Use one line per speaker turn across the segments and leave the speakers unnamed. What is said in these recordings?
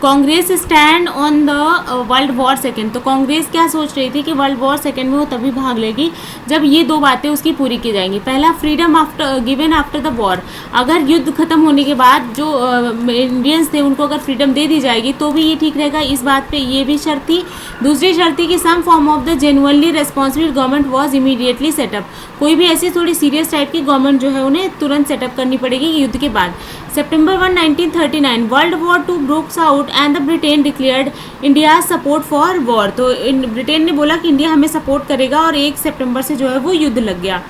Congress stand on the world war second. तो कांग्रेस क्या सोच रही थी कि वर्ल्ड वॉर सेकेंड में वो तभी भाग लेगी जब ये दो बातें उसकी पूरी की जाएंगी। पहला, freedom after given after the war, अगर युद्ध खत्म होने के बाद जो इंडियंस थे उनको अगर फ्रीडम दे दी जाएगी तो भी ये ठीक रहेगा, इस बात पे ये भी शर्त थी। दूसरी शर्त थी कि some form of the genuinely responsible government was immediately set up, कोई भी ऐसी थोड़ी सीरियस टाइप की गवर्नमेंट जो है उन्हें तुरंत सेटअप करनी पड़ेगी युद्ध के बाद। September 1, 1939 World War II broke out and the Britain declared India's support for war। तो ब्रिटेन ने बोला कि इंडिया हमें सपोर्ट करेगा और 1 सितंबर से जो है वो युद्ध लग गया।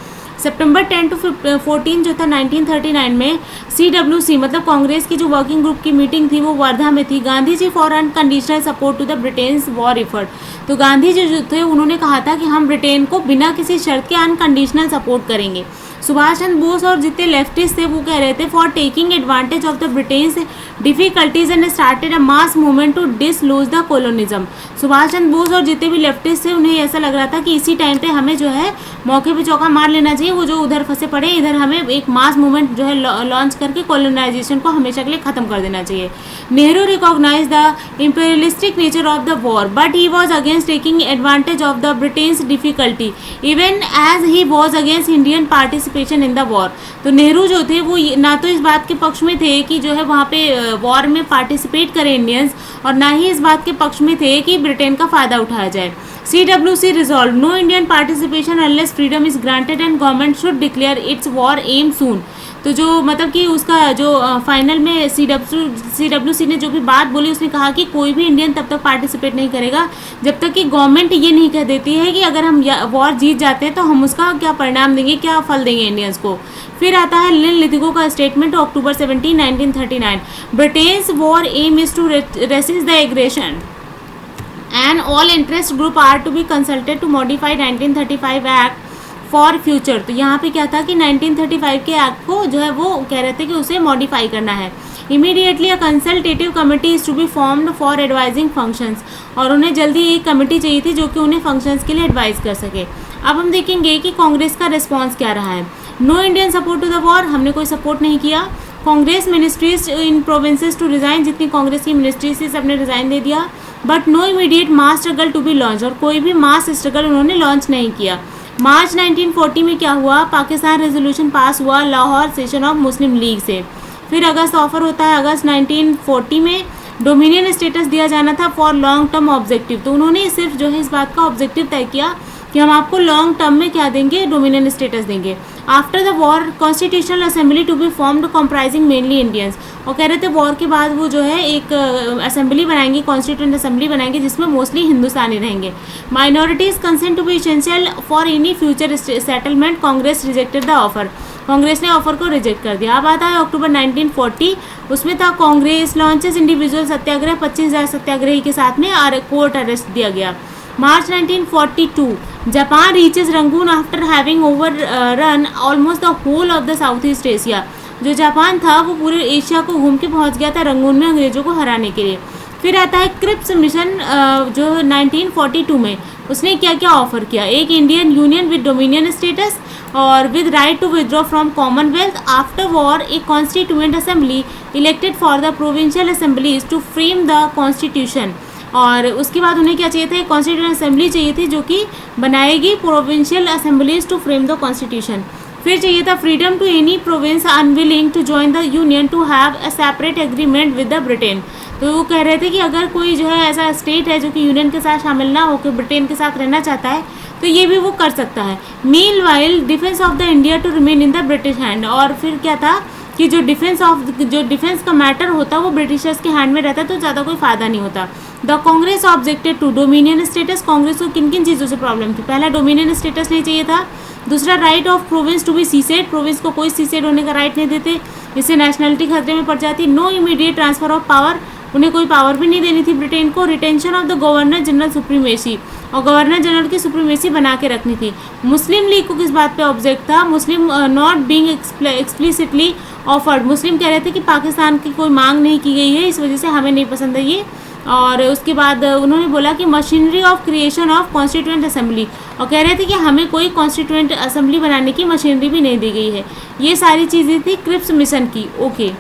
सितंबर 10 to 14 जो था 1939 में CWC मतलब कांग्रेस की जो वर्किंग ग्रुप की मीटिंग थी वो वर्धा में थी। Gandhi ji for unconditional support to the Britain's war effort, तो गांधी जी जो थे उन्होंने कहा था कि हम ब्रिटेन को बिना किसी शर्त के अनकंडीशनल सपोर्ट करेंगे। सुभाष चंद्र बोस और जितने लेफ्टिस्ट थे वो कह रहे थे for taking advantage of the Britain's difficulties and started a mass movement to dislodge the colonialism. Subhash Chandra Bose और जितने भी लेफ्टिस्ट थे उन्हें ऐसा लग रहा था कि इसी टाइम पे हमें जो है मौके पे चौका मार लेना चाहिए, वो जो उधर फंसे पड़े इधर हमें एक मास मूवमेंट जो है लॉन्च करके कॉलोनाइजेशन को हमेशा के लिए खत्म कर देना चाहिए। Nehru recognise the imperialistic nature of the war but he was against taking advantage of the Britain's difficulty even as he was against Indian participation in the war. तो नेहरू जो थे वो ना तो इस बात के पक्ष में थे कि जो है वहाँ पे वॉर में पार्टिसिपेट करें इंडियंस, और ना ही इस बात के पक्ष में थे कि ब्रिटेन का फ़ायदा उठाया जाए। CWC resolve no Indian participation unless freedom is granted and government should declare its war aim soon. तो जो मतलब कि उसका जो फाइनल में CWC ने जो भी बात बोली उसने कहा कि कोई भी इंडियन तब तक पार्टिसिपेट नहीं करेगा जब तक कि गवर्नमेंट ये नहीं कह देती है कि अगर हम वॉर जीत जाते हैं तो हम उसका क्या परिणाम देंगे, क्या फल देंगे इंडियंस को। फिर आता है लिन लिथिगो का statement October 17, 1939 Britain's war aim is to resist the aggression and all interest group are to be consulted to modify 1935 act for future. तो यहाँ पे क्या था कि 1935 के एक्ट को जो है वो कह रहे थे कि उसे मॉडिफाई करना है। Immediately a consultative committee is to be formed for advising functions, और उन्हें जल्दी एक कमेटी चाहिए थी जो कि उन्हें फंक्शंस के लिए एडवाइस कर सके। अब हम देखेंगे कि कांग्रेस का रिस्पॉन्स क्या रहा है। No Indian support to the war, हमने कोई सपोर्ट नहीं किया। Congress ministries in provinces to resign, जितनी कांग्रेस की मिनिस्ट्रीज थी सबने रिजाइन दे दिया। But no immediate mass struggle to be launch, और कोई भी मास स्ट्रगल उन्होंने लॉन्च नहीं किया। मार्च 1940 में क्या हुआ, पाकिस्तान रेजोल्यूशन पास हुआ Lahore session of Muslim league से। फिर अगस्त ऑफर होता है, अगस्त 1940 में डोमिनियन स्टेटस दिया जाना था फॉर लॉन्ग टर्म ऑब्जेक्टिव। तो उन्होंने सिर्फ जो है इस बात का ऑब्जेक्टिव तय किया कि हम आपको लॉन्ग टर्म में क्या देंगे, डोमिनियन स्टेटस देंगे। After the war constitutional assembly to be formed comprising mainly Indians, और कह रहे थे वॉर के बाद वो जो है एक असेंबली बनाएंगे, कॉन्स्टिट्यूंट असेंबली बनाएंगे जिसमें मोस्टली हिंदुस्तानी रहेंगे। Minorities consent to be essential for any future settlement, Congress rejected the offer, Congress ने ऑफर को रिजेक्ट कर दिया। अब आता है अक्टूबर 1940, उसमें था कांग्रेस लॉन्चेस इंडिविजुअल सत्याग्रह, 25,000 सत्याग्रही के साथ में कोर्ट अरेस्ट दिया गया। March 1942 Japan reaches Rangoon after having overrun almost the whole of the South East Asia, जो जापान था वो पूरे एशिया को घूम के पहुंच गया था रंगून में अंग्रेजों को हराने के लिए। फिर आता है क्रिप्स मिशन जो 1942 में उसने क्या क्या ऑफर किया, एक Indian union with dominion status और with right to withdraw from Commonwealth. After war a constituent assembly elected for the provincial assemblies to frame the constitution, और उसके बाद उन्हें क्या चाहिए था, कॉन्स्टिट्यूएंट असेंबली चाहिए थी जो कि बनाएगी provincial assemblies to frame the constitution. फिर चाहिए था freedom to any province unwilling to join the union to have a separate agreement with the Britain. तो वो कह रहे थे कि अगर कोई जो है ऐसा स्टेट है जो कि यूनियन के साथ शामिल ना होकर ब्रिटेन के साथ रहना चाहता है तो ये भी वो कर सकता है। Meanwhile defence of the India to remain in the British hand, और फिर क्या था कि जो डिफेंस का मैटर होता है वो ब्रिटिशर्स के हैंड में रहता है तो ज़्यादा कोई फ़ायदा नहीं होता। The Congress objected to dominion status, Congress को किन किन चीज़ों से प्रॉब्लम थी, पहला डोमिनियन स्टेटस नहीं चाहिए था, दूसरा right of province to be ceded, province को कोई सीसेड होने का राइट नहीं देते, इससे नेशनलिटी खतरे में पड़ जाती। No immediate transfer of power, उन्हें कोई पावर भी नहीं देनी थी ब्रिटेन को। Retention of the governor general supremacy, और गवर्नर जनरल की सुप्रीमेसी बना के रखनी थी। मुस्लिम लीग को किस बात पे ऑब्जेक्ट था, मुस्लिम नॉट बीइंग एक्सप्लिसिटली ऑफर्ड, मुस्लिम कह रहे थे कि पाकिस्तान की कोई मांग नहीं की गई है इस वजह से हमें नहीं पसंद है ये। और उसके बाद उन्होंने बोला कि machinery of creation of constituent assembly, और कह रहे थे कि हमें कोई कॉन्स्टिट्यूएंट असेंबली बनाने की मशीनरी भी नहीं दी गई है। ये सारी चीज़ें थी क्रिप्स मिशन की। ओके।